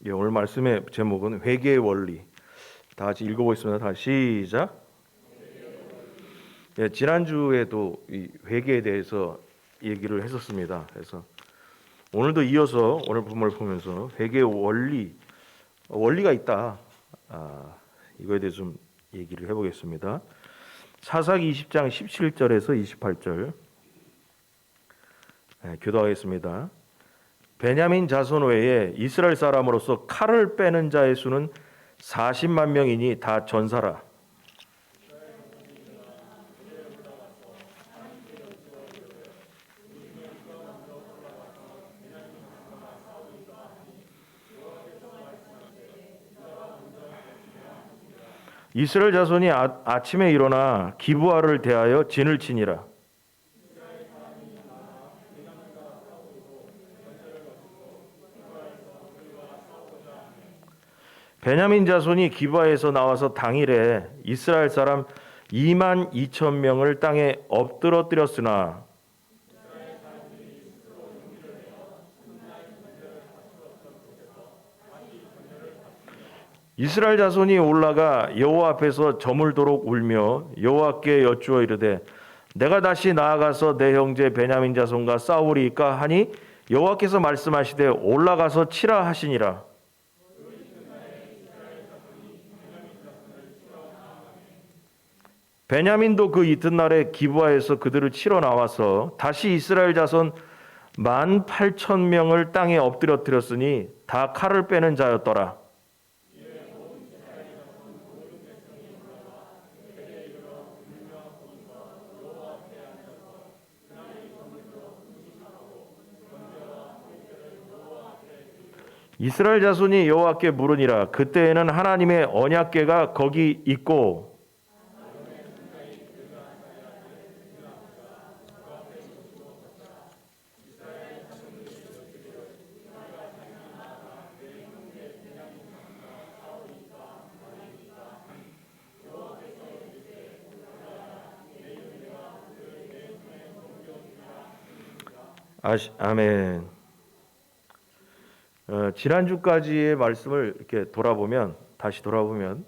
예, 오늘 말씀의 제목은 회개의 원리. 다 같이 읽어보겠습니다. 다시 시작. 예, 지난주에도 이 회개에 대해서 얘기를 했었습니다. 그래서 오늘도 이어서 오늘 본문을 보면서 회개의 원리가 있다. 이거에 대해서 좀 얘기를 해보겠습니다. 사사기 20장 17절에서 28절 교도하겠습니다. 베냐민 자손 외에 이스라엘 사람으로서 칼을 빼는 자의 수는 40만 명이니 다 전사라. 이스라엘 자손이 아침에 일어나 기브아를 대하여 진을 치니라. 베냐민 자손이 기브아에서 나와서 당일에 이스라엘 사람 2만 2천 명을 땅에 엎드러뜨렸으나 이스라엘 자손이 올라가 여호와 앞에서 저물도록 울며 여호와께 여쭈어 이르되 내가 다시 나아가서 내 형제 베냐민 자손과 싸우리이까 하니 여호와께서 말씀하시되 올라가서 치라 하시니라. 베냐민도 그 이튿날에 기브아에서 그들을 치러 나와서 다시 이스라엘 자손 18,000명을 땅에 엎드려뜨렸으니 다 칼을 빼는 자였더라. 이스라엘 자손이 여호와께 물으니라. 그때에는 하나님의 언약궤가 거기 있고 아멘. 지난주까지의 말씀을 이렇게 다시 돌아보면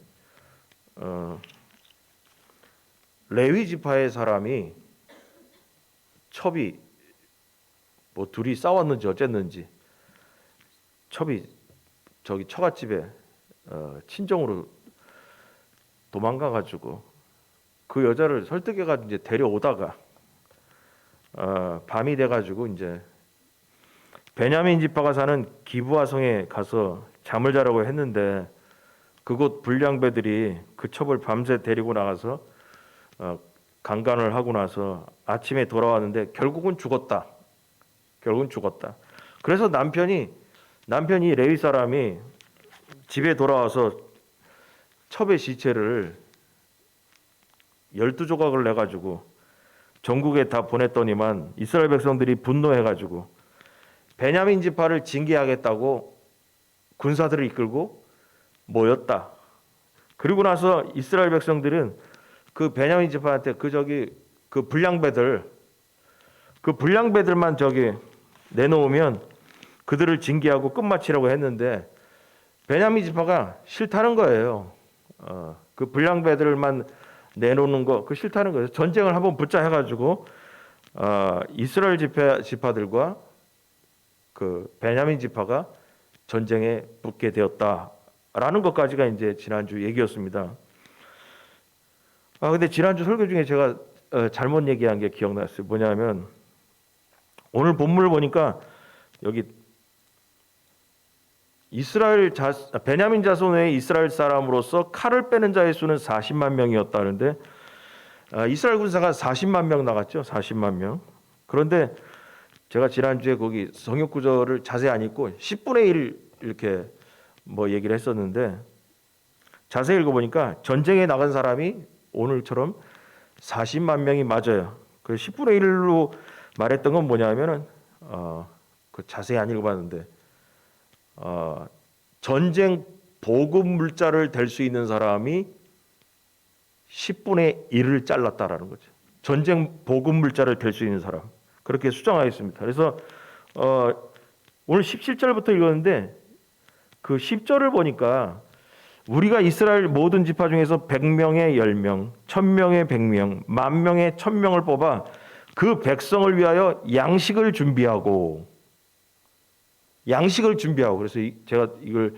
레위 지파의 사람이 첩이 뭐 둘이 싸웠는지 어쨌는지 첩이 저기 처갓집에 친정으로 도망가 가지고 그 여자를 설득해 가지고 이제 데려오다가 밤이 돼 가지고 이제 베냐민 지파가 사는 기브아 성에 가서 잠을 자라고 했는데 그곳 불량배들이 그 첩을 밤새 데리고 나가서 강간을 하고 나서 아침에 돌아왔는데 결국은 죽었다. 그래서 남편이 레위 사람이 집에 돌아와서 첩의 시체를 12조각을 내가지고 전국에 다 보냈더니만 이스라엘 백성들이 분노해가지고 베냐민 지파를 징계하겠다고 군사들을 이끌고 모였다. 그리고 나서 이스라엘 백성들은 그 베냐민 지파한테 그 불량배들만 내놓으면 그들을 징계하고 끝마치라고 했는데 베냐민 지파가 싫다는 거예요. 그 불량배들만 내놓는 거 그 싫다는 거예요. 전쟁을 한번 붙자 해가지고 이스라엘 지파들과 그 베냐민 지파가 전쟁에 붙게 되었다라는 것까지가 이제 지난주 얘기였습니다. 근데 지난주 설교 중에 제가 잘못 얘기한 게 기억났어요. 뭐냐면 오늘 본문을 보니까 여기 베냐민 자손 외에 이스라엘 사람으로서 칼을 빼는 자의 수는 40만 명이었다는데 이스라엘 군사가 40만 명 나갔죠. 40만 명. 그런데 제가 지난주에 거기 성역 구절을 자세히 안 읽고 10분의 1 이렇게 뭐 얘기를 했었는데 자세히 읽어보니까 전쟁에 나간 사람이 오늘처럼 40만 명이 맞아요. 그 10분의 1로 말했던 건 뭐냐면은 그 자세히 안 읽어봤는데 전쟁 보급 물자를 댈 수 있는 사람이 10분의 1을 잘랐다라는 거죠. 전쟁 보급 물자를 댈 수 있는 사람. 그렇게 수정하였습니다. 그래서 오늘 17절부터 읽었는데 그 10절을 보니까 우리가 이스라엘 모든 지파 중에서 100명에 10명, 1000명에 100명, 10,000명에 1000명을 뽑아 그 백성을 위하여 양식을 준비하고 그래서 제가 이걸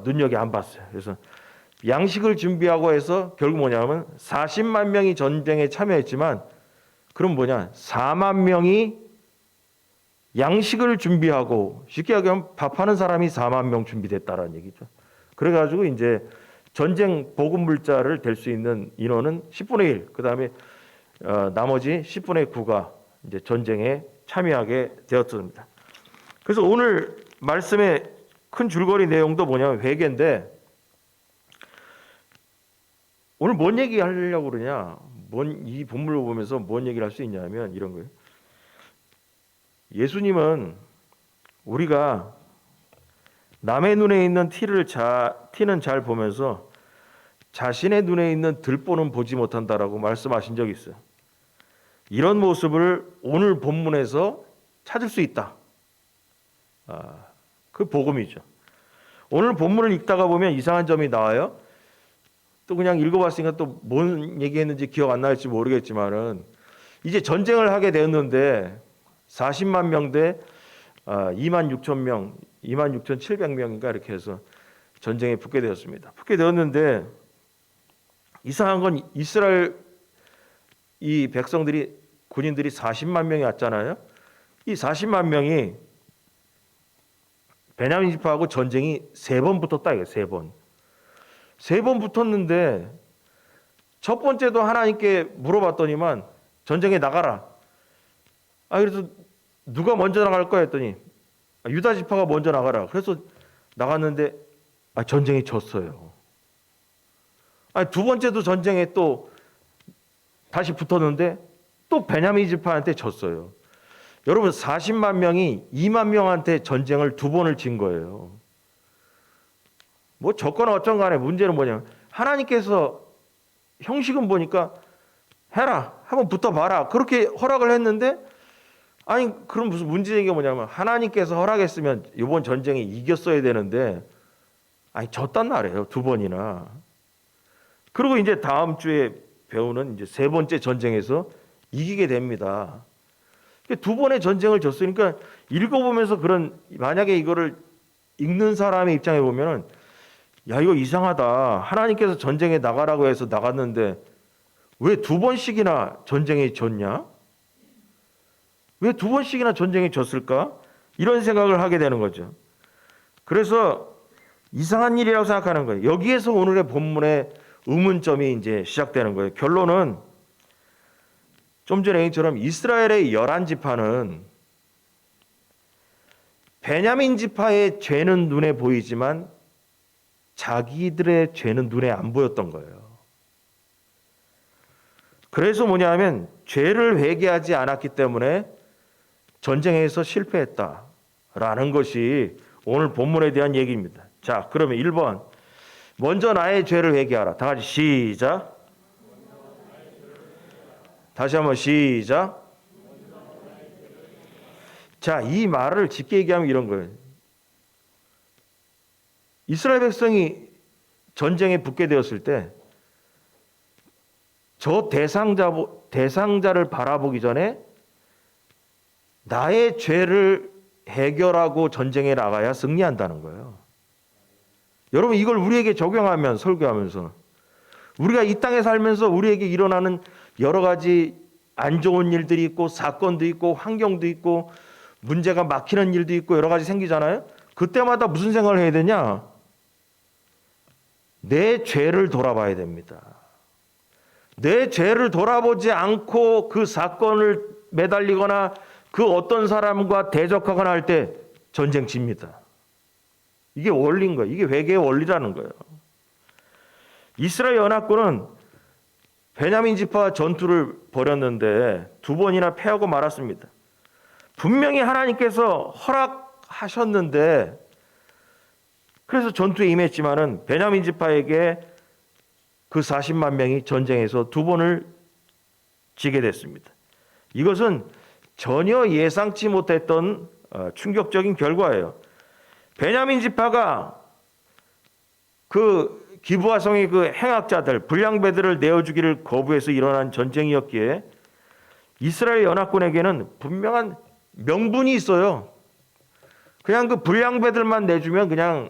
눈여겨 안 봤어요. 그래서 양식을 준비하고 해서 결국 뭐냐면 40만 명이 전쟁에 참여했지만 그럼 뭐냐 4만 명이 양식을 준비하고 쉽게 얘기하면 밥하는 사람이 4만 명 준비됐다라는 얘기죠. 그래가지고 이제 전쟁 보급 물자를 댈 수 있는 인원은 10분의 1, 그 다음에 나머지 10분의 9가 이제 전쟁에 참여하게 되었습니다. 그래서 오늘 말씀의 큰 줄거리 내용도 뭐냐면 회개인데 오늘 뭔 얘기 하려고 그러냐? 이 본문을 보면서 뭔 얘기를 할 수 있냐면 이런 거예요. 예수님은 우리가 남의 눈에 있는 티는 잘 보면서 자신의 눈에 있는 들보는 보지 못한다라고 말씀하신 적이 있어요. 이런 모습을 오늘 본문에서 찾을 수 있다. 그 복음이죠. 오늘 본문을 읽다가 보면 이상한 점이 나와요. 또 그냥 읽어봤으니까 또 뭔 얘기했는지 기억 안 날지 모르겠지만은 이제 전쟁을 하게 되었는데 40만 명 대 26,000명, 26,700명인가 이렇게 해서 전쟁에 붙게 되었습니다. 붙게 되었는데 이상한 건 이스라엘 이 백성들이 군인들이 40만 명이 왔잖아요. 이 40만 명이 베냐민 지파하고 전쟁이 3번 붙었다 이거예요. 3번. 3번 붙었는데 첫 번째도 하나님께 물어봤더니만 전쟁에 나가라. 그래서 누가 먼저 나갈 거야 했더니 유다 지파가 먼저 나가라. 그래서 나갔는데 전쟁에 졌어요. 두 번째도 전쟁에 또 다시 붙었는데 또 베냐민 지파한테 졌어요. 여러분 40만 명이 2만 명한테 전쟁을 2번을 진 거예요. 뭐 졌거나 어쩐 간에 문제는 뭐냐면 하나님께서 형식은 보니까 해라. 한번 붙어봐라. 그렇게 허락을 했는데 그럼 무슨 문제가 뭐냐면 하나님께서 허락했으면 이번 전쟁에 이겼어야 되는데 졌단 말이에요. 2번이나. 그리고 이제 다음 주에 배우는 이제 3번째 전쟁에서 이기게 됩니다. 2번의 전쟁을 졌으니까 읽어보면서 만약에 이거를 읽는 사람의 입장에 보면은 이거 이상하다. 하나님께서 전쟁에 나가라고 해서 나갔는데 왜 2번씩이나 전쟁에 졌냐? 왜 2번씩이나 전쟁에 졌을까? 이런 생각을 하게 되는 거죠. 그래서 이상한 일이라고 생각하는 거예요. 여기에서 오늘의 본문의 의문점이 이제 시작되는 거예요. 결론은 좀 전에 얘기처럼 이스라엘의 11지파는 베냐민 지파의 죄는 눈에 보이지만 자기들의 죄는 눈에 안 보였던 거예요. 그래서 뭐냐면 죄를 회개하지 않았기 때문에 전쟁에서 실패했다라는 것이 오늘 본문에 대한 얘기입니다. 자, 그러면 1번 먼저 나의 죄를 회개하라. 다 같이 시작. 다시 한번 시작. 자, 이 말을 쉽게 얘기하면 이런 거예요. 이스라엘 백성이 전쟁에 붙게 되었을 때 저 대상자를 바라보기 전에 나의 죄를 해결하고 전쟁에 나가야 승리한다는 거예요. 여러분 이걸 우리에게 적용하면 설교하면서 우리가 이 땅에 살면서 우리에게 일어나는 여러 가지 안 좋은 일들이 있고 사건도 있고 환경도 있고 문제가 막히는 일도 있고 여러 가지 생기잖아요. 그때마다 무슨 생각을 해야 되냐? 내 죄를 돌아봐야 됩니다. 내 죄를 돌아보지 않고 그 사건을 매달리거나 그 어떤 사람과 대적하거나 할 때 전쟁 집니다. 이게 원리인 거예요. 이게 회개의 원리라는 거예요. 이스라엘 연합군은 베냐민 지파와 전투를 벌였는데 2번이나 패하고 말았습니다. 분명히 하나님께서 허락하셨는데 그래서 전투에 임했지만은 베냐민 지파에게 그 40만 명이 전쟁에서 2번을 지게 됐습니다. 이것은 전혀 예상치 못했던 충격적인 결과예요. 베냐민 지파가 그 기브아성의 그 행악자들, 불량배들을 내어주기를 거부해서 일어난 전쟁이었기에 이스라엘 연합군에게는 분명한 명분이 있어요. 그냥 그 불량배들만 내주면 그냥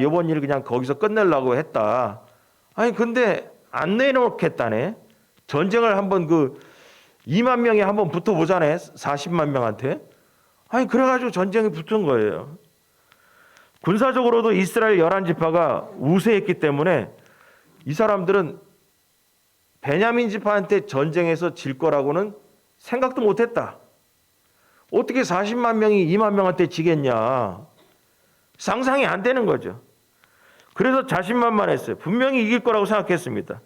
이번 일을 그냥 거기서 끝내려고 했다. 아니 근데 안 내놓겠다네. 전쟁을 한번 그 2만 명이 한번 붙어보자네. 40만 명한테. 아니 그래가지고 전쟁이 붙은 거예요. 군사적으로도 이스라엘 11지파가 우세했기 때문에 이 사람들은 베냐민 지파한테 전쟁에서 질 거라고는 생각도 못했다. 어떻게 40만 명이 2만 명한테 지겠냐. 상상이 안 되는 거죠. 그래서 자신만만했어요. 분명히 이길 거라고 생각했습니다.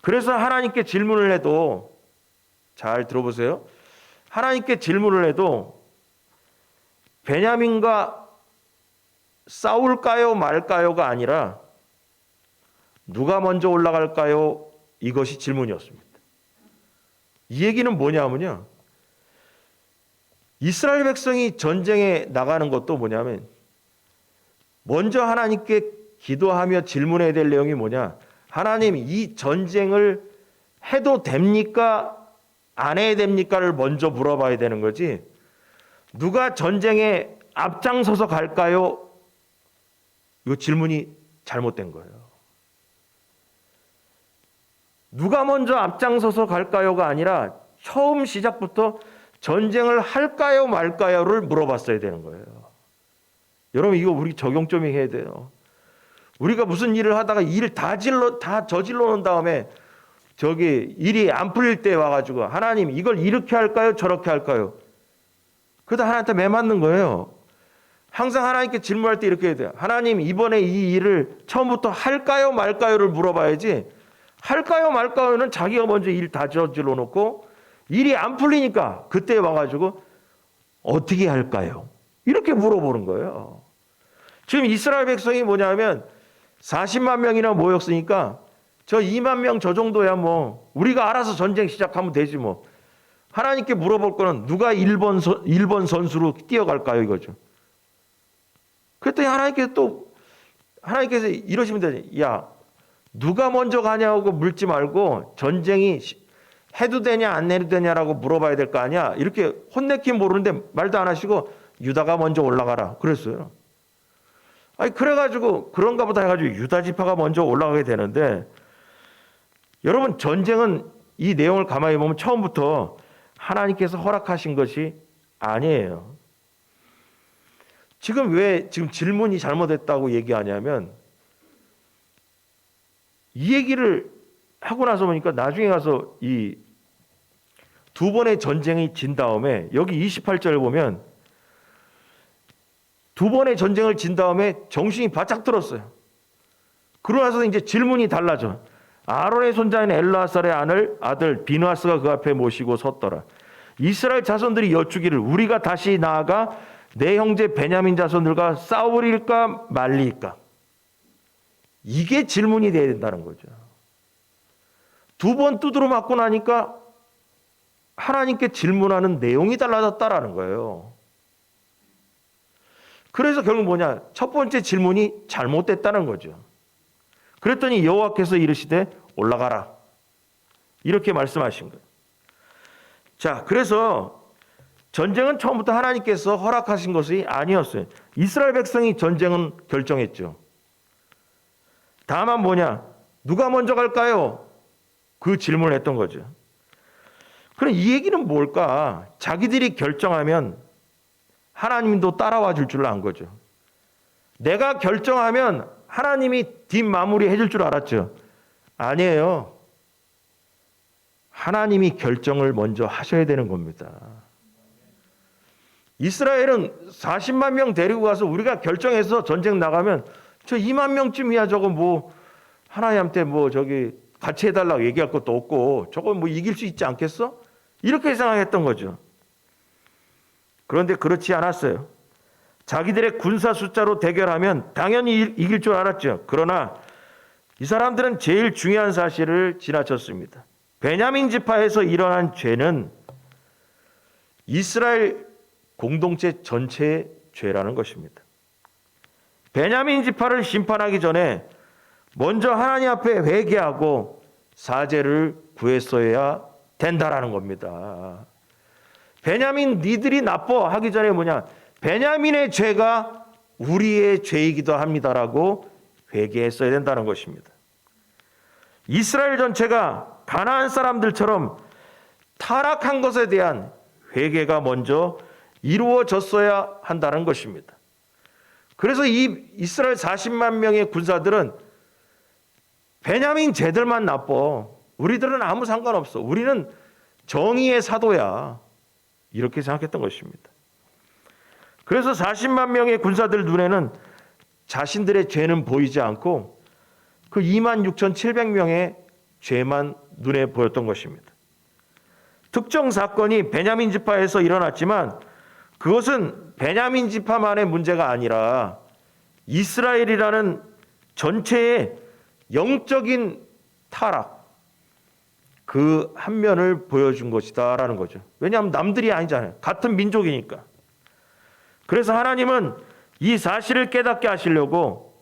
그래서 하나님께 질문을 해도, 잘 들어보세요. 하나님께 질문을 해도 베냐민과 싸울까요 말까요가 아니라 누가 먼저 올라갈까요? 이것이 질문이었습니다. 이 얘기는 뭐냐면요. 이스라엘 백성이 전쟁에 나가는 것도 뭐냐면 먼저 하나님께 기도하며 질문해야 될 내용이 뭐냐. 하나님 이 전쟁을 해도 됩니까? 안 해야 됩니까를 먼저 물어봐야 되는 거지. 누가 전쟁에 앞장서서 갈까요? 이 질문이 잘못된 거예요. 누가 먼저 앞장서서 갈까요가 아니라 처음 시작부터 전쟁을 할까요 말까요를 물어봤어야 되는 거예요. 여러분 이거 우리 적용점이 해야 돼요. 우리가 무슨 일을 하다가 일 다 저질러 놓은 다음에 저기 일이 안 풀릴 때 와가지고 하나님 이걸 이렇게 할까요 저렇게 할까요? 그러다 하나님한테 매 맞는 거예요. 항상 하나님께 질문할 때 이렇게 해야 돼요. 하나님 이번에 이 일을 처음부터 할까요 말까요를 물어봐야지, 할까요 말까요는 자기가 먼저 일 다 저질러 놓고 일이 안 풀리니까 그때 와가지고 어떻게 할까요? 이렇게 물어보는 거예요. 지금 이스라엘 백성이 뭐냐면 40만 명이나 모였으니까 저 2만 명 저 정도야 뭐 우리가 알아서 전쟁 시작하면 되지 뭐. 하나님께 물어볼 거는 누가 1번 선수로 뛰어갈까요 이거죠. 그랬더니 하나님께서 이러시면 되지. 야 누가 먼저 가냐고 묻지 말고 전쟁이 해도 되냐 안 해도 되냐라고 물어봐야 될 거 아니야. 이렇게 혼내긴 모르는데 말도 안 하시고 유다가 먼저 올라가라 그랬어요. 아니 그래가지고 그런가 보다 해가지고 유다 지파가 먼저 올라가게 되는데, 여러분 전쟁은 이 내용을 가만히 보면 처음부터 하나님께서 허락하신 것이 아니에요. 지금 질문이 잘못했다고 얘기하냐면 이 얘기를 하고 나서 보니까 나중에 가서 이 두 번의 전쟁이 진 다음에 여기 28절을 보면 두 번의 전쟁을 진 다음에 정신이 바짝 들었어요. 그러고 나서 이제 질문이 달라져. 아론의 손자인 엘르아살의 아들 비느하스가 그 앞에 모시고 섰더라. 이스라엘 자손들이 여쭈기를 우리가 다시 나아가 내 형제 베냐민 자손들과 싸우리까 말리까. 이게 질문이 돼야 된다는 거죠. 두 번 두드러 맞고 나니까 하나님께 질문하는 내용이 달라졌다라는 거예요. 그래서 결국 뭐냐? 첫 번째 질문이 잘못됐다는 거죠. 그랬더니 여호와께서 이르시되 올라가라. 이렇게 말씀하신 거예요. 자, 그래서 전쟁은 처음부터 하나님께서 허락하신 것이 아니었어요. 이스라엘 백성이 전쟁은 결정했죠. 다만 뭐냐? 누가 먼저 갈까요? 그 질문을 했던 거죠. 그럼 이 얘기는 뭘까? 자기들이 결정하면 하나님도 따라와 줄 줄 안 거죠. 내가 결정하면 하나님이 뒷마무리 해줄 줄 알았죠. 아니에요. 하나님이 결정을 먼저 하셔야 되는 겁니다. 이스라엘은 40만 명 데리고 가서 우리가 결정해서 전쟁 나가면 저 2만 명쯤이야 저거 뭐 하나님한테 뭐 저기 같이 해달라고 얘기할 것도 없고 저거 뭐 이길 수 있지 않겠어? 이렇게 생각했던 거죠. 그런데 그렇지 않았어요. 자기들의 군사 숫자로 대결하면 당연히 이길 줄 알았죠. 그러나 이 사람들은 제일 중요한 사실을 지나쳤습니다. 베냐민 지파에서 일어난 죄는 이스라엘 공동체 전체의 죄라는 것입니다. 베냐민 지파를 심판하기 전에 먼저 하나님 앞에 회개하고 사죄를 구했어야 된다라는 겁니다. 베냐민 니들이 나빠 하기 전에 뭐냐? 베냐민의 죄가 우리의 죄이기도 합니다라고 회개했어야 된다는 것입니다. 이스라엘 전체가 가나안 사람들처럼 타락한 것에 대한 회개가 먼저 이루어졌어야 한다는 것입니다. 그래서 이 이스라엘 40만 명의 군사들은 베냐민 쟤들만 나빠. 우리들은 아무 상관없어. 우리는 정의의 사도야. 이렇게 생각했던 것입니다. 그래서 40만 명의 군사들 눈에는 자신들의 죄는 보이지 않고 그 26,700명의 죄만 눈에 보였던 것입니다. 특정 사건이 베냐민 지파에서 일어났지만 그것은 베냐민 지파만의 문제가 아니라 이스라엘이라는 전체의 영적인 타락, 그 한 면을 보여준 것이다라는 거죠. 왜냐하면 남들이 아니잖아요. 같은 민족이니까. 그래서 하나님은 이 사실을 깨닫게 하시려고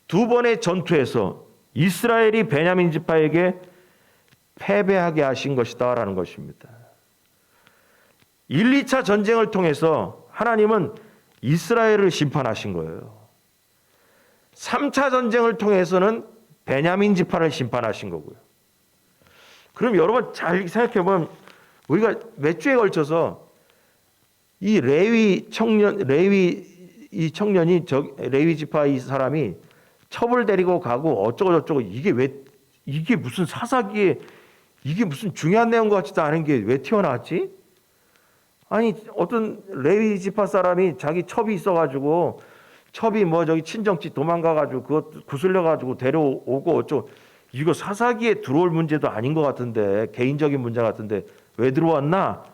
두 번의 전투에서 이스라엘이 베냐민 지파에게 패배하게 하신 것이다라는 것입니다. 1, 2차 전쟁을 통해서 하나님은 이스라엘을 심판하신 거예요. 3차 전쟁을 통해서는 베냐민 지파를 심판하신 거고요. 그럼 여러분 잘 생각해 보면 우리가 몇 주에 걸쳐서 이 레위 청년이 레위 지파 이 사람이 첩을 데리고 가고 어쩌고 저쩌고 이게 무슨 사사기에 이게 무슨 중요한 내용 같지도 않은 게 왜 튀어나왔지? 아니 어떤 레위 지파 사람이 자기 첩이 있어가지고 첩이 뭐 저기 친정집 도망가가지고 그것 구슬려가지고 데려오고 어쩌고 이거 사사기에 들어올 문제도 아닌 것 같은데 개인적인 문제 같은데 왜 들어왔나?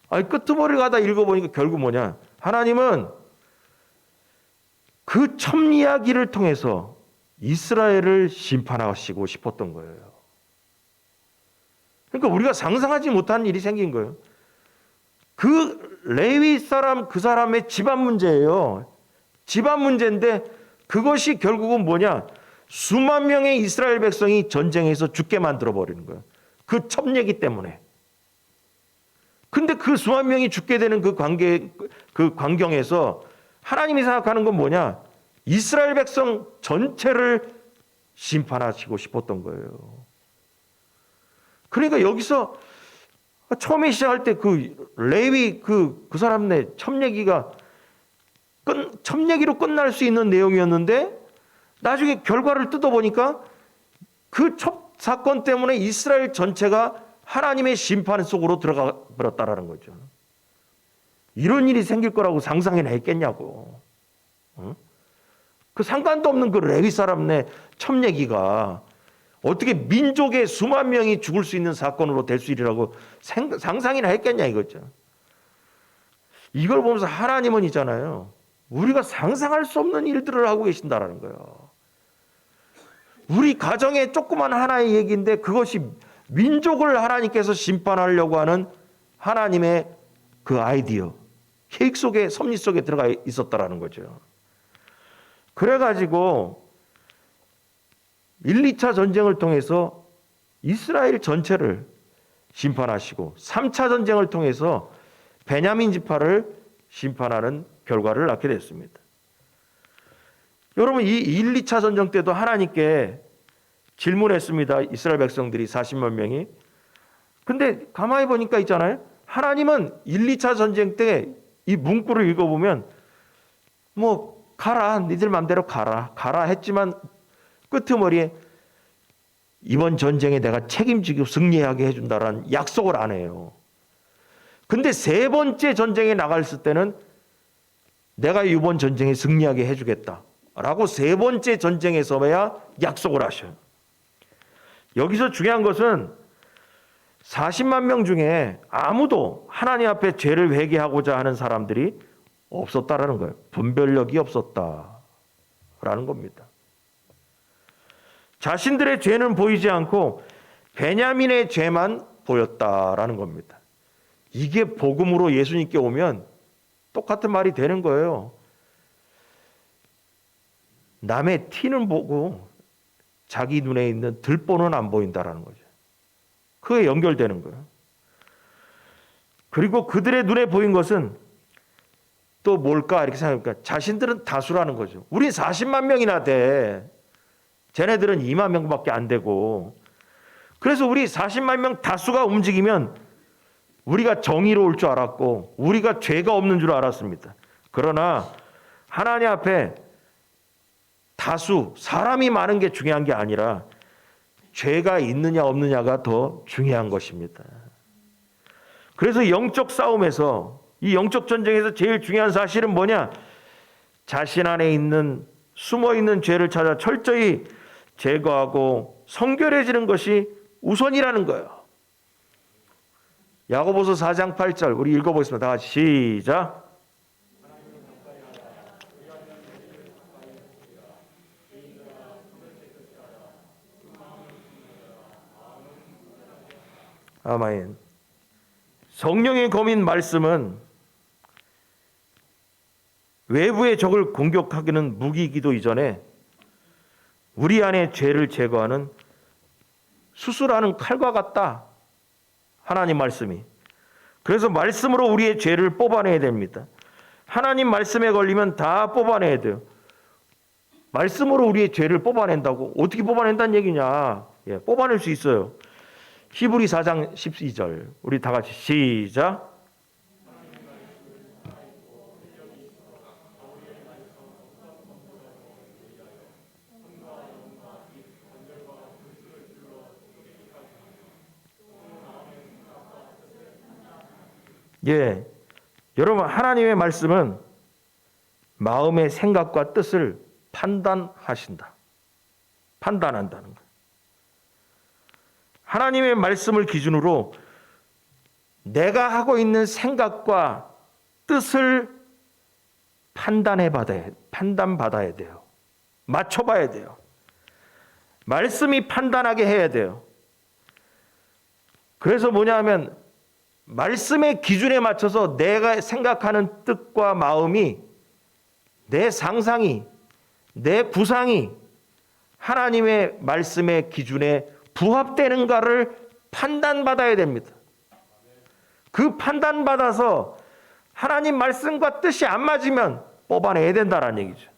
아니 끄트머리 가다 읽어보니까 결국 뭐냐? 하나님은 그 첩 이야기를 통해서 이스라엘을 심판하시고 싶었던 거예요. 그러니까 우리가 상상하지 못한 일이 생긴 거예요. 그 레위 사람 그 사람의 집안 문제예요. 집안 문제인데 그것이 결국은 뭐냐? 수만 명의 이스라엘 백성이 전쟁에서 죽게 만들어 버리는 거예요. 그 첩 얘기 때문에. 근데 그 수만 명이 죽게 되는 그 광경에서 하나님이 생각하는 건 뭐냐? 이스라엘 백성 전체를 심판하시고 싶었던 거예요. 그러니까 여기서 처음에 시작할 때 그 레위 그 사람네 첩 얘기가 첩 얘기로 끝날 수 있는 내용이었는데 나중에 결과를 뜯어보니까 그 첩 사건 때문에 이스라엘 전체가 하나님의 심판 속으로 들어가 버렸다라는 거죠. 이런 일이 생길 거라고 상상이나 했겠냐고. 그 상관도 없는 그 레위 사람네 첩 얘기가 어떻게 민족의 수만 명이 죽을 수 있는 사건으로 될 수 있으라고 상상이나 했겠냐 이거죠. 이걸 보면서 하나님은 있잖아요. 우리가 상상할 수 없는 일들을 하고 계신다라는 거예요. 우리 가정의 조그만 하나의 얘기인데 그것이 민족을 하나님께서 심판하려고 하는 하나님의 그 아이디어, 계획 속에 섭리 속에 들어가 있었다라는 거죠. 그래가지고 1, 2차 전쟁을 통해서 이스라엘 전체를 심판하시고 3차 전쟁을 통해서 베냐민 지파를 심판하는 결과를 낳게 됐습니다. 여러분 이 1, 2차 전쟁 때도 하나님께 질문했습니다. 이스라엘 백성들이 40만 명이. 근데 가만히 보니까 있잖아요. 하나님은 1, 2차 전쟁 때 이 문구를 읽어보면 뭐 가라 니들 맘대로 가라 했지만 끄트머리에 이번 전쟁에 내가 책임지고 승리하게 해준다라는 약속을 안 해요. 근데 세 번째 전쟁에 나갔을 때는 내가 이번 전쟁에 승리하게 해주겠다라고 세 번째 전쟁에서야 약속을 하셔요. 여기서 중요한 것은 40만 명 중에 아무도 하나님 앞에 죄를 회개하고자 하는 사람들이 없었다라는 거예요. 분별력이 없었다라는 겁니다. 자신들의 죄는 보이지 않고 베냐민의 죄만 보였다라는 겁니다. 이게 복음으로 예수님께 오면 똑같은 말이 되는 거예요. 남의 티는 보고 자기 눈에 있는 들보는 안 보인다라는 거죠. 그게 연결되는 거예요. 그리고 그들의 눈에 보인 것은 또 뭘까 이렇게 생각하니까 자신들은 다수라는 거죠. 우린 40만 명이나 돼. 쟤네들은 2만 명밖에 안 되고. 그래서 우리 40만 명 다수가 움직이면 우리가 정의로울 줄 알았고 우리가 죄가 없는 줄 알았습니다. 그러나 하나님 앞에 다수, 사람이 많은 게 중요한 게 아니라 죄가 있느냐 없느냐가 더 중요한 것입니다. 그래서 영적 싸움에서, 이 영적 전쟁에서 제일 중요한 사실은 뭐냐? 자신 안에 있는 숨어있는 죄를 찾아 철저히 제거하고 성결해지는 것이 우선이라는 거예요. 야고보서 4장 8절 우리 읽어보겠습니다. 다 같이 시작. 아멘. 성령의 검인 말씀은 외부의 적을 공격하기는 무기이기도 이전에 우리 안에 죄를 제거하는 수술하는 칼과 같다. 하나님 말씀이. 그래서 말씀으로 우리의 죄를 뽑아내야 됩니다. 하나님 말씀에 걸리면 다 뽑아내야 돼요. 말씀으로 우리의 죄를 뽑아낸다고? 어떻게 뽑아낸다는 얘기냐? 뽑아낼 수 있어요. 히브리 4장 12절 우리 다 같이 시작. 여러분 하나님의 말씀은 마음의 생각과 뜻을 판단하신다. 판단한다는 거예요. 하나님의 말씀을 기준으로 내가 하고 있는 생각과 뜻을 판단받아야 돼요. 맞춰봐야 돼요. 말씀이 판단하게 해야 돼요. 그래서 뭐냐면 말씀의 기준에 맞춰서 내가 생각하는 뜻과 마음이, 내 상상이, 내 구상이 하나님의 말씀의 기준에 부합되는가를 판단받아야 됩니다. 그 판단받아서 하나님 말씀과 뜻이 안 맞으면 뽑아내야 된다는 얘기죠.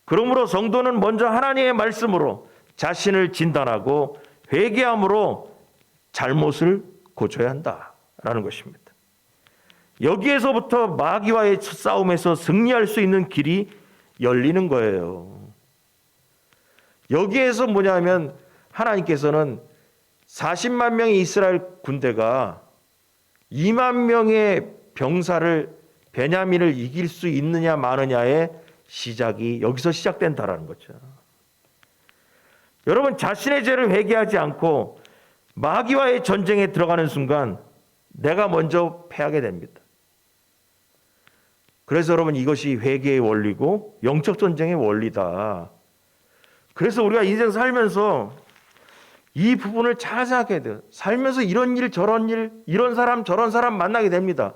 그러므로 성도는 먼저 하나님의 말씀으로 자신을 진단하고 회개함으로 잘못을 고쳐야 한다라는 것입니다. 여기에서부터 마귀와의 싸움에서 승리할 수 있는 길이 열리는 거예요. 여기에서 뭐냐면 하나님께서는 40만 명의 이스라엘 군대가 2만 명의 병사를 베냐민을 이길 수 있느냐 마느냐의 시작이 여기서 시작된다라는 거죠. 여러분 자신의 죄를 회개하지 않고 마귀와의 전쟁에 들어가는 순간 내가 먼저 패하게 됩니다. 그래서 여러분 이것이 회개의 원리고 영적 전쟁의 원리다. 그래서 우리가 인생 살면서 이 부분을 잘 생각해야 돼요. 살면서 이런 일 저런 일, 이런 사람 저런 사람 만나게 됩니다.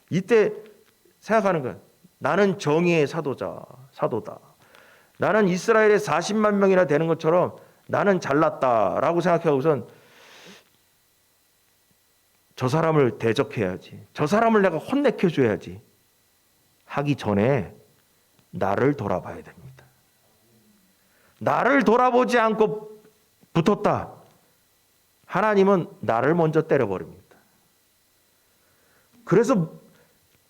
이때 생각하는 거예요. 나는 정의의 사도다. 나는 이스라엘의 40만 명이나 되는 것처럼 나는 잘났다라고 생각하고선 저 사람을 대적해야지. 저 사람을 내가 혼내켜줘야지. 하기 전에 나를 돌아봐야 됩니다. 나를 돌아보지 않고 붙었다. 하나님은 나를 먼저 때려버립니다. 그래서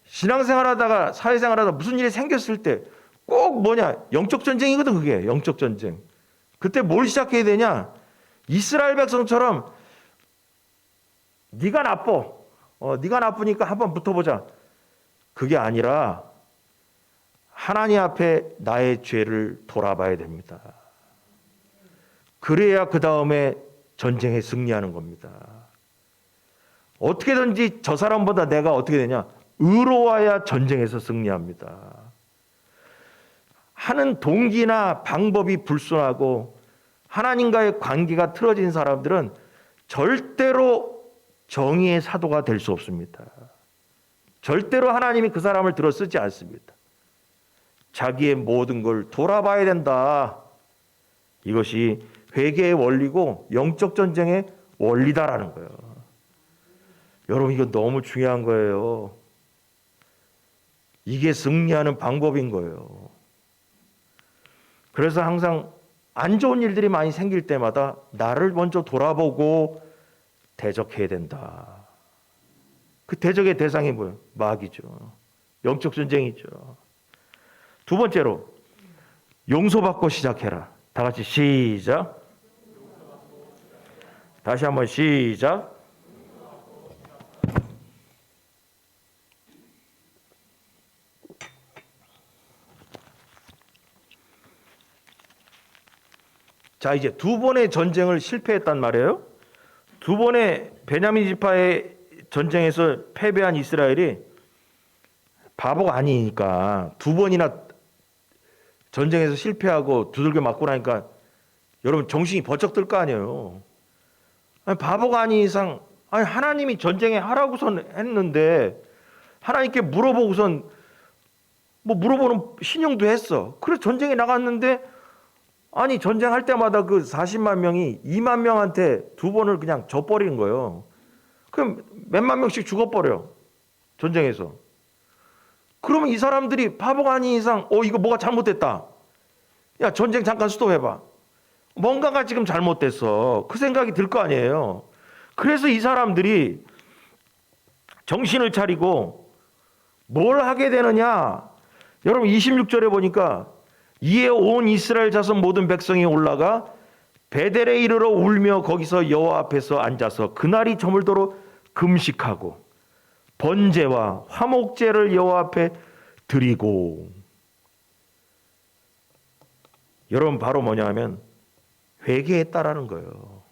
신앙생활하다가 사회생활하다가 무슨 일이 생겼을 때 꼭 영적 전쟁이거든. 그게 영적 전쟁. 그때 뭘 시작해야 되냐? 이스라엘 백성처럼 네가 나빠. 네가 나쁘니까 한번 붙어보자. 그게 아니라 하나님 앞에 나의 죄를 돌아봐야 됩니다. 그래야 그 다음에 전쟁에 승리하는 겁니다. 어떻게든지 저 사람보다 내가 어떻게 되냐? 의로워야 전쟁에서 승리합니다. 하는 동기나 방법이 불순하고 하나님과의 관계가 틀어진 사람들은 절대로 정의의 사도가 될 수 없습니다. 절대로 하나님이 그 사람을 들어 쓰지 않습니다. 자기의 모든 걸 돌아봐야 된다. 이것이 회개의 원리고 영적 전쟁의 원리다라는 거예요. 여러분, 이거 너무 중요한 거예요. 이게 승리하는 방법인 거예요. 그래서 항상 안 좋은 일들이 많이 생길 때마다 나를 먼저 돌아보고 대적해야 된다. 그 대적의 대상이 뭐예요? 마귀죠. 영적 전쟁이죠. 두 번째로 용서받고 시작해라. 다 같이 시작. 다시 한번 시작. 자, 이제 두 번의 전쟁을 실패했단 말이에요. 두 번의 베냐민 지파의 전쟁에서 패배한 이스라엘이 바보가 아니니까 두 번이나 전쟁에서 실패하고 두들겨 맞고 나니까 여러분 정신이 번쩍 들 거 아니에요. 아니, 바보가 아닌 이상, 아니, 하나님이 전쟁에 하라고선 했는데 하나님께 물어보고선 뭐 물어보는 신용도 했어. 그래서 전쟁에 나갔는데 아니, 전쟁할 때마다 그 40만 명이 2만 명한테 두 번을 그냥 져버리는 거예요. 그럼 몇만 명씩 죽어버려. 전쟁에서. 그러면 이 사람들이 바보가 아닌 이상 이거 뭐가 잘못됐다. 야, 전쟁 잠깐 스톱해봐. 뭔가가 지금 잘못됐어. 그 생각이 들 거 아니에요. 그래서 이 사람들이 정신을 차리고 뭘 하게 되느냐. 여러분 26절에 보니까 이에 온 이스라엘 자손 모든 백성이 올라가 베델에 이르러 울며 거기서 여호와 앞에서 앉아서 그날이 저물도록 금식하고 번제와 화목제를 여호와 앞에 드리고. 여러분, 바로 뭐냐 하면 회개했다라는 거예요.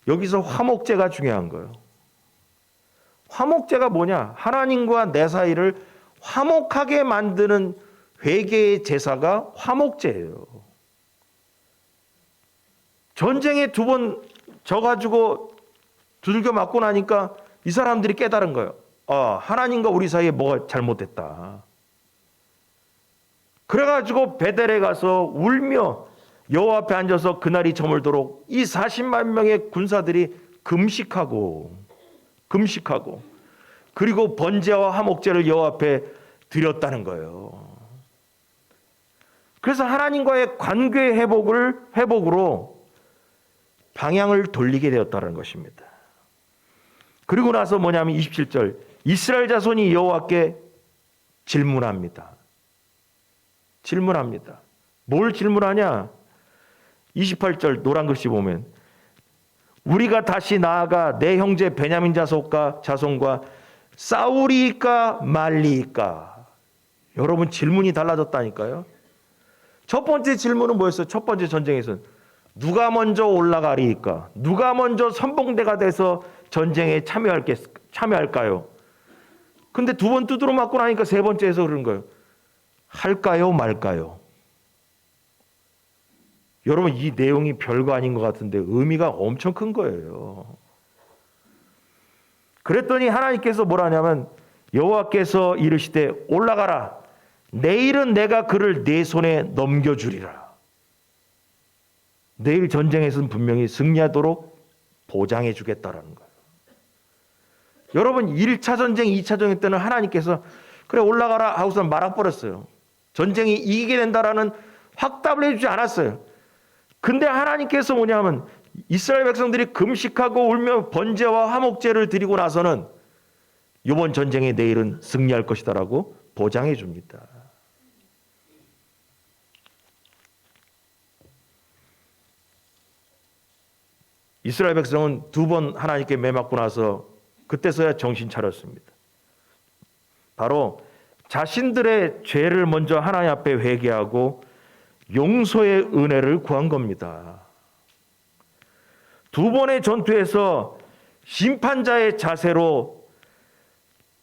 여기서 화목제가 중요한 거예요. 화목제가 뭐냐? 하나님과 내 사이를 화목하게 만드는 회개의 제사가 화목제예요. 전쟁에 두 번 져가지고 두들겨 맞고 나니까 이 사람들이 깨달은 거예요. 하나님과 우리 사이에 뭐가 잘못됐다. 그래가지고 베델에 가서 울며 여호와 앞에 앉아서 그날이 저물도록 이 40만 명의 군사들이 금식하고 그리고 번제와 화목제를 여호와 앞에 드렸다는 거예요. 그래서 하나님과의 관계 회복으로 방향을 돌리게 되었다는 것입니다. 그리고 나서 뭐냐면 27절 이스라엘 자손이 여호와께 질문합니다. 뭘 질문하냐? 28절 노란 글씨 보면 우리가 다시 나아가 내 형제 베냐민 자손과 싸우리까 말리까. 여러분, 질문이 달라졌다니까요. 첫 번째 질문은 뭐였어요? 첫 번째 전쟁에서는 누가 먼저 올라가리까? 누가 먼저 선봉대가 돼서 전쟁에 참여할까요? 근데 두 번 두드러 맞고 나니까 세 번째에서 그런 거예요. 할까요, 말까요? 여러분, 이 내용이 별거 아닌 것 같은데 의미가 엄청 큰 거예요. 그랬더니 하나님께서 뭐라냐면 여호와께서 이르시되 올라가라. 내일은 내가 그를 네 손에 넘겨주리라. 내일 전쟁에서는 분명히 승리하도록 보장해 주겠다라는 거예요. 여러분, 1차 전쟁, 2차 전쟁 때는 하나님께서 그래 올라가라 하고서 말아버렸어요. 전쟁이 이기게 된다라는 확답을 해주지 않았어요. 근데 하나님께서 뭐냐면 이스라엘 백성들이 금식하고 울며 번제와 화목제를 드리고 나서는 이번 전쟁의 내일은 승리할 것이다라고 보장해 줍니다. 이스라엘 백성은 두 번 하나님께 매맞고 나서 그때서야 정신 차렸습니다. 바로 자신들의 죄를 먼저 하나님 앞에 회개하고 용서의 은혜를 구한 겁니다. 두 번의 전투에서 심판자의 자세로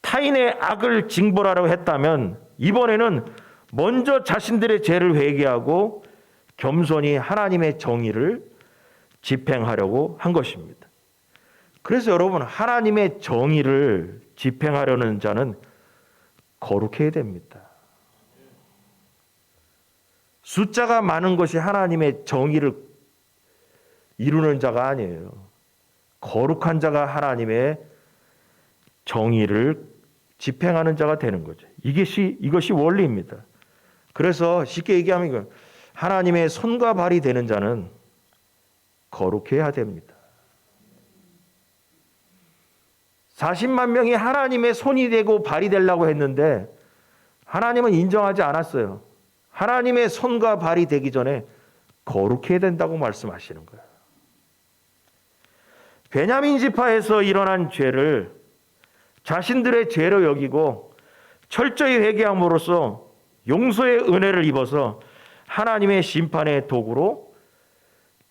타인의 악을 징벌하려고 했다면 이번에는 먼저 자신들의 죄를 회개하고 겸손히 하나님의 정의를 집행하려고 한 것입니다. 그래서 여러분, 하나님의 정의를 집행하려는 자는 거룩해야 됩니다. 숫자가 많은 것이 하나님의 정의를 이루는 자가 아니에요. 거룩한 자가 하나님의 정의를 집행하는 자가 되는 거죠. 이것이 원리입니다. 그래서 쉽게 얘기하면 이건 하나님의 손과 발이 되는 자는 거룩해야 됩니다. 40만 명이 하나님의 손이 되고 발이 되려고 했는데 하나님은 인정하지 않았어요. 하나님의 손과 발이 되기 전에 거룩해야 된다고 말씀하시는 거예요. 베냐민 지파에서 일어난 죄를 자신들의 죄로 여기고 철저히 회개함으로써 용서의 은혜를 입어서 하나님의 심판의 도구로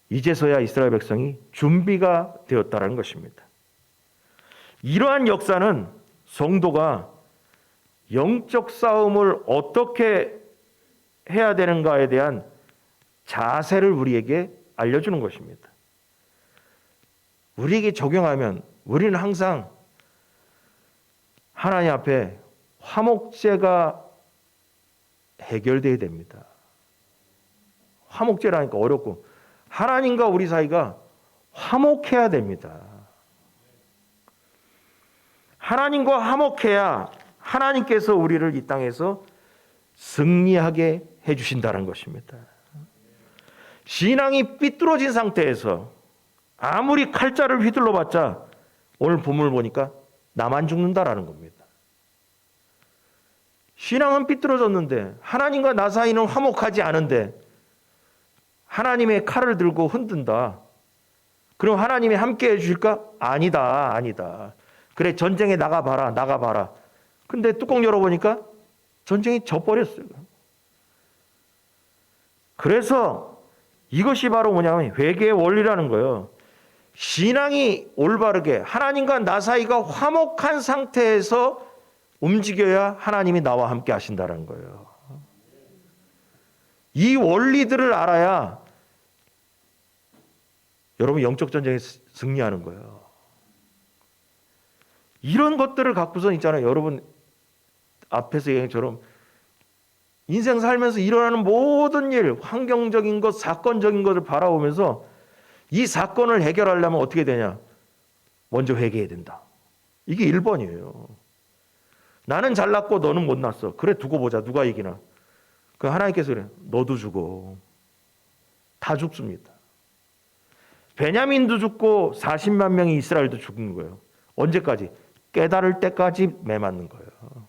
이제서야 이스라엘 백성이 준비가 되었다는 것입니다. 이러한 역사는 성도가 영적 싸움을 어떻게 해야 되는가에 대한 자세를 우리에게 알려주는 것입니다. 우리에게 적용하면 우리는 항상 하나님 앞에 화목제가 해결돼야 됩니다. 화목제라니까 어렵고 하나님과 우리 사이가 화목해야 됩니다. 하나님과 화목해야 하나님께서 우리를 이 땅에서 승리하게 해주신다는 것입니다. 신앙이 삐뚤어진 상태에서 아무리 칼자를 휘둘러봤자 오늘 본문을 보니까 나만 죽는다라는 겁니다. 신앙은 삐뚤어졌는데 하나님과 나 사이는 화목하지 않은데 하나님의 칼을 들고 흔든다. 그럼 하나님이 함께 해주실까? 아니다. 그래, 전쟁에 나가봐라. 근데 뚜껑 열어보니까 전쟁이 져버렸어요. 그래서 이것이 바로 뭐냐면 회개의 원리라는 거예요. 신앙이 올바르게 하나님과 나 사이가 화목한 상태에서 움직여야 하나님이 나와 함께 하신다는 거예요. 이 원리들을 알아야 여러분 영적 전쟁에 승리하는 거예요. 이런 것들을 갖고서 있잖아요. 여러분 앞에서 얘기처럼 인생 살면서 일어나는 모든 일, 환경적인 것, 사건적인 것을 바라보면서 이 사건을 해결하려면 어떻게 되냐? 먼저 회개해야 된다. 이게 1번이에요. 나는 잘났고 너는 못났어. 그래 두고 보자. 누가 이기나. 그 하나님께서 그래. 너도 죽어. 다 죽습니다. 베냐민도 죽고 40만 명이 이스라엘도 죽은 거예요. 언제까지? 깨달을 때까지 매맞는 거예요.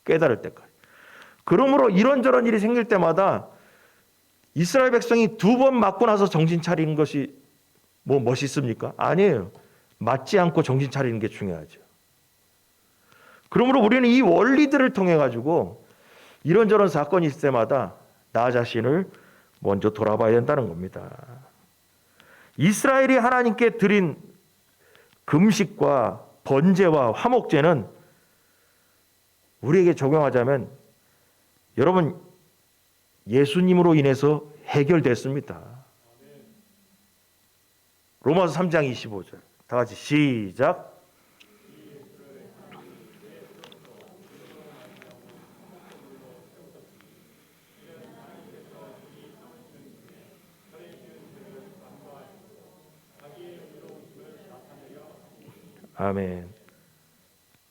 깨달을 때까지. 그러므로 이런저런 일이 생길 때마다 이스라엘 백성이 2번 맞고 나서 정신 차리는 것이 뭐 멋있습니까? 아니에요. 맞지 않고 정신 차리는 게 중요하죠. 그러므로 우리는 이 원리들을 통해 가지고 이런저런 사건이 있을 때마다 나 자신을 먼저 돌아봐야 된다는 겁니다. 이스라엘이 하나님께 드린 금식과 번제와 화목제는 우리에게 적용하자면 여러분 예수님으로 인해서 해결됐습니다. 로마서 3장 25절 다 같이 시작. 아멘.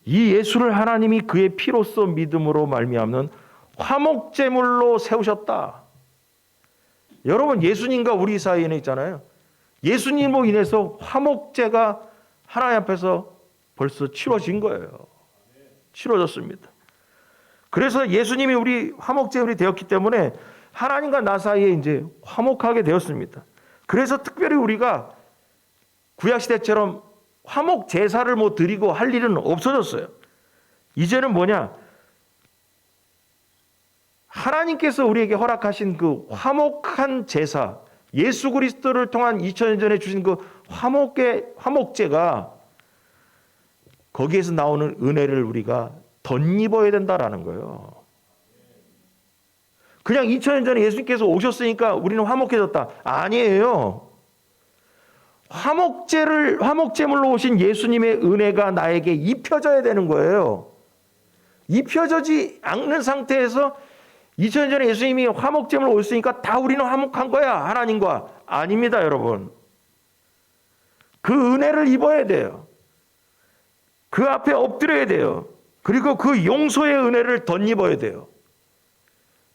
이 예수를 하나님이 그의 피로써 믿음으로 말미암는 화목제물로 세우셨다. 여러분 예수님과 우리 사이에는 있잖아요. 예수님으로 인해서 화목제가 하나님 앞에서 벌써 치러진 거예요. 치러졌습니다. 그래서 예수님이 우리 화목제물이 되었기 때문에 하나님과 나 사이에 이제 화목하게 되었습니다. 그래서 특별히 우리가 구약시대처럼 화목 제사를 뭐 드리고 할 일은 없어졌어요. 이제는 뭐냐? 하나님께서 우리에게 허락하신 그 화목한 제사, 예수 그리스도를 통한 2000년 전에 주신 그 화목제가 거기에서 나오는 은혜를 우리가 덧입어야 된다라는 거예요. 그냥 2000년 전에 예수님께서 오셨으니까 우리는 화목해졌다. 아니에요. 화목제물로 오신 예수님의 은혜가 나에게 입혀져야 되는 거예요. 입혀지지 않는 상태에서 2000년 전에 예수님이 화목제물 올렸으니까 다 우리는 화목한 거야, 하나님과. 아닙니다, 여러분. 그 은혜를 입어야 돼요. 그 앞에 엎드려야 돼요. 그리고 그 용서의 은혜를 덧입어야 돼요.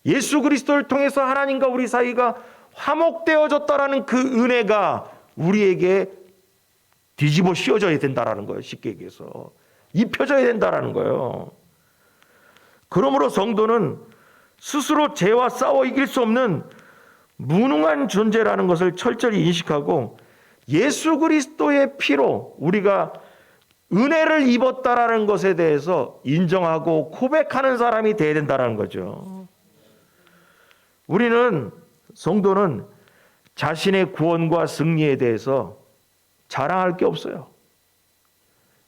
예수 그리스도를 통해서 하나님과 우리 사이가 화목되어졌다라는 그 은혜가 우리에게 뒤집어 씌워져야 된다라는 거예요. 쉽게 얘기해서 입혀져야 된다라는 거예요. 그러므로 성도는 스스로 죄와 싸워 이길 수 없는 무능한 존재라는 것을 철저히 인식하고 예수 그리스도의 피로 우리가 은혜를 입었다라는 것에 대해서 인정하고 고백하는 사람이 되어야 된다는 거죠. 우리는 성도는 자신의 구원과 승리에 대해서 자랑할 게 없어요.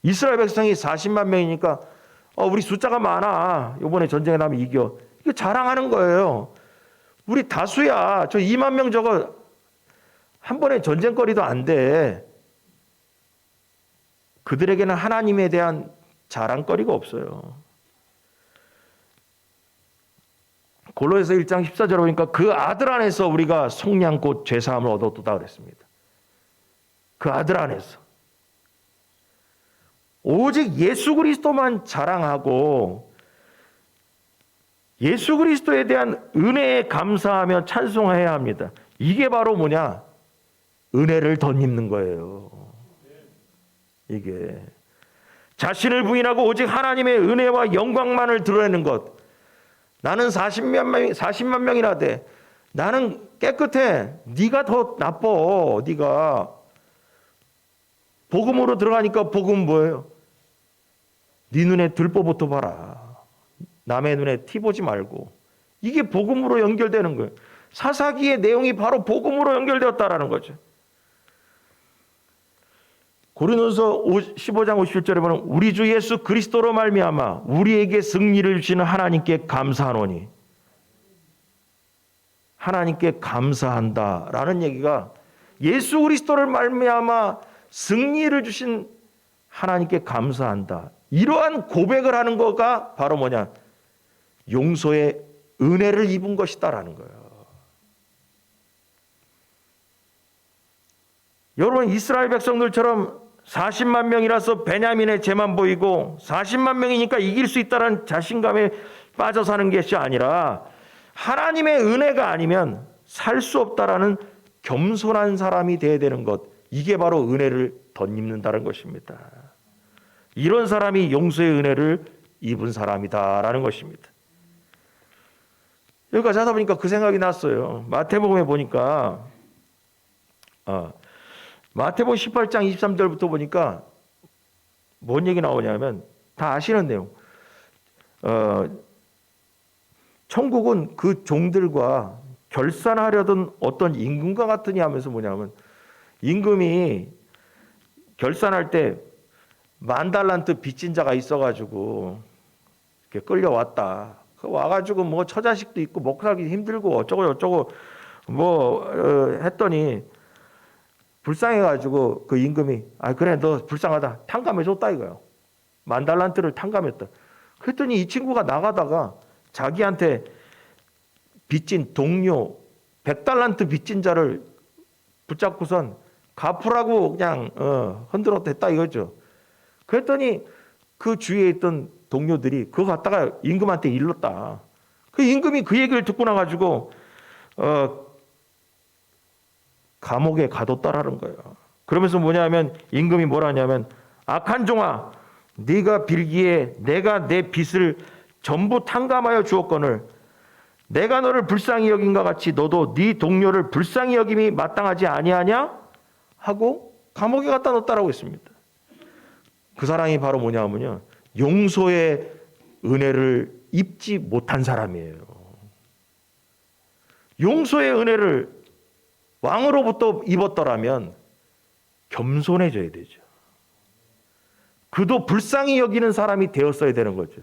이스라엘 백성이 40만 명이니까 우리 숫자가 많아. 이번에 전쟁에 나면 이겨. 이거 자랑하는 거예요. 우리 다수야. 저 2만 명 저거 한 번에 전쟁거리도 안 돼. 그들에게는 하나님에 대한 자랑거리가 없어요. 골로새서 1장 14절에 보니까 그 아들 안에서 우리가 속량 곧 죄사함을 얻었다 그랬습니다. 그 아들 안에서. 오직 예수 그리스도만 자랑하고 예수 그리스도에 대한 은혜에 감사하며 찬송해야 합니다. 이게 바로 뭐냐? 은혜를 덧입는 거예요. 이게 자신을 부인하고 오직 하나님의 은혜와 영광만을 드러내는 것. 나는 40만 명이나 돼. 나는 깨끗해. 네가 더 나빠. 네가 복음으로 들어가니까 복음 뭐예요? 네 눈에 들보부터 봐라. 남의 눈에 티 보지 말고. 이게 복음으로 연결되는 거예요. 사사기의 내용이 바로 복음으로 연결되었다라는 거죠. 고린도서 15장 57절에 보면 우리 주 예수 그리스도로 말미암아 우리에게 승리를 주시는 하나님께 감사하노니. 하나님께 감사한다라는 얘기가 예수 그리스도를 말미암아 승리를 주신 하나님께 감사한다. 이러한 고백을 하는 거가 바로 뭐냐? 용서의 은혜를 입은 것이다라는 거예요. 여러분 이스라엘 백성들처럼 40만 명이라서 베냐민의 죄만 보이고 40만 명이니까 이길 수 있다는 자신감에 빠져 사는 것이 아니라 하나님의 은혜가 아니면 살 수 없다라는 겸손한 사람이 되어야 되는 것. 이게 바로 은혜를 덧입는다는 것입니다. 이런 사람이 용서의 은혜를 입은 사람이다라는 것입니다. 여기까지 하다 보니까 그 생각이 났어요. 마태복음에 보니까 마태복음 18장 23절부터 보니까 뭔 얘기 나오냐면 다 아시는 내용. 천국은 그 종들과 결산하려던 어떤 임금과 같으니 하면서 뭐냐면 임금이 결산할 때 10,000달란트 빚진 자가 있어가지고 이렇게 끌려왔다. 와가지고 뭐 처자식도 있고 먹고 살기 힘들고 어쩌고 했더니 불쌍해가지고 그 임금이 그래 너 불쌍하다 탕감해줬다 이거예요. 10,000달란트를 탕감했다. 그랬더니 이 친구가 나가다가 자기한테 빚진 동료 100달란트 빚진 자를 붙잡고선 갚으라고 그냥 흔들었다 했다 이거죠. 그랬더니 그 주위에 있던 동료들이 그거 갖다가 임금한테 일렀다. 그 임금이 그 얘기를 듣고 나가지고 감옥에 가뒀다라는 거예요. 그러면서 뭐냐면 임금이 뭐라냐면 악한 종아 네가 빌기에 내가 내 빚을 전부 탕감하여 주었거늘 내가 너를 불쌍히 여긴과 같이 너도 네 동료를 불쌍히 여김이 마땅하지 아니하냐 하고 감옥에 갖다 넣었다라고 했습니다. 그 사람이 바로 뭐냐면요 용서의 은혜를 입지 못한 사람이에요. 용서의 은혜를 왕으로부터 입었더라면 겸손해져야 되죠. 그도 불쌍히 여기는 사람이 되었어야 되는 거죠.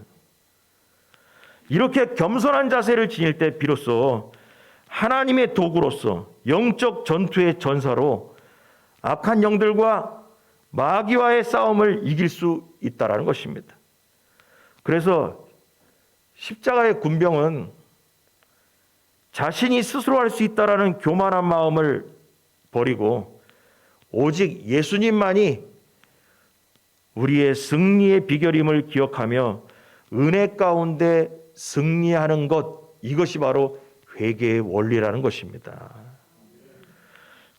이렇게 겸손한 자세를 지닐 때 비로소 하나님의 도구로서 영적 전투의 전사로 악한 영들과 마귀와의 싸움을 이길 수 있다라는 것입니다. 그래서 십자가의 군병은 자신이 스스로 할 수 있다라는 교만한 마음을 버리고 오직 예수님만이 우리의 승리의 비결임을 기억하며 은혜 가운데 승리하는 것, 이것이 바로 회개의 원리라는 것입니다.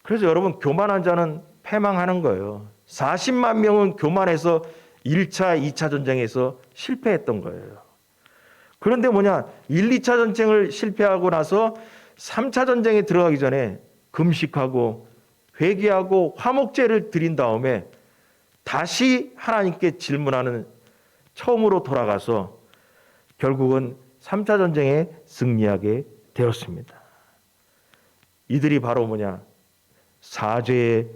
그래서 여러분, 교만한 자는 패망하는 거예요. 40만 명은 교만해서 1차, 2차 전쟁에서 실패했던 거예요. 그런데 1, 2차 전쟁을 실패하고 나서 3차 전쟁에 들어가기 전에 금식하고 회개하고 화목제를 드린 다음에 다시 하나님께 질문하는, 처음으로 돌아가서 결국은 3차 전쟁에 승리하게 되었습니다. 이들이 바로 사죄의,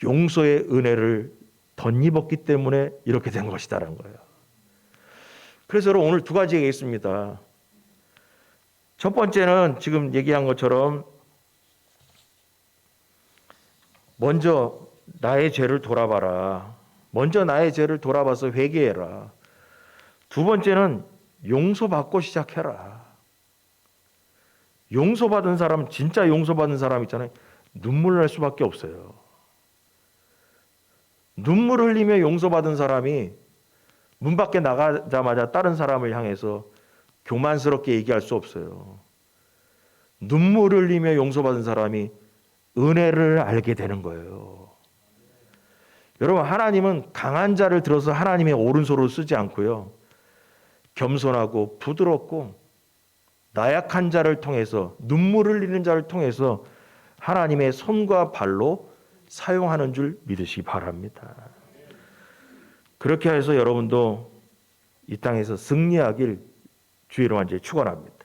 용서의 은혜를 덧입었기 때문에 이렇게 된 것이다라는 거예요. 그래서 여러분, 오늘 두 가지 얘기했습니다. 첫 번째는 지금 얘기한 것처럼 먼저 나의 죄를 돌아봐라. 먼저 나의 죄를 돌아봐서 회개해라. 두 번째는 용서받고 시작해라. 용서받은 사람, 진짜 용서받은 사람 있잖아요. 눈물 날 수밖에 없어요. 눈물 흘리며 용서받은 사람이 문 밖에 나가자마자 다른 사람을 향해서 교만스럽게 얘기할 수 없어요. 눈물 흘리며 용서받은 사람이 은혜를 알게 되는 거예요. 여러분, 하나님은 강한 자를 들어서 하나님의 오른손으로 쓰지 않고요, 겸손하고 부드럽고 나약한 자를 통해서, 눈물 흘리는 자를 통해서 하나님의 손과 발로 사용하는 줄 믿으시기 바랍니다. 그렇게 해서 여러분도 이 땅에서 승리하길 주의 이름으로 축원합니다.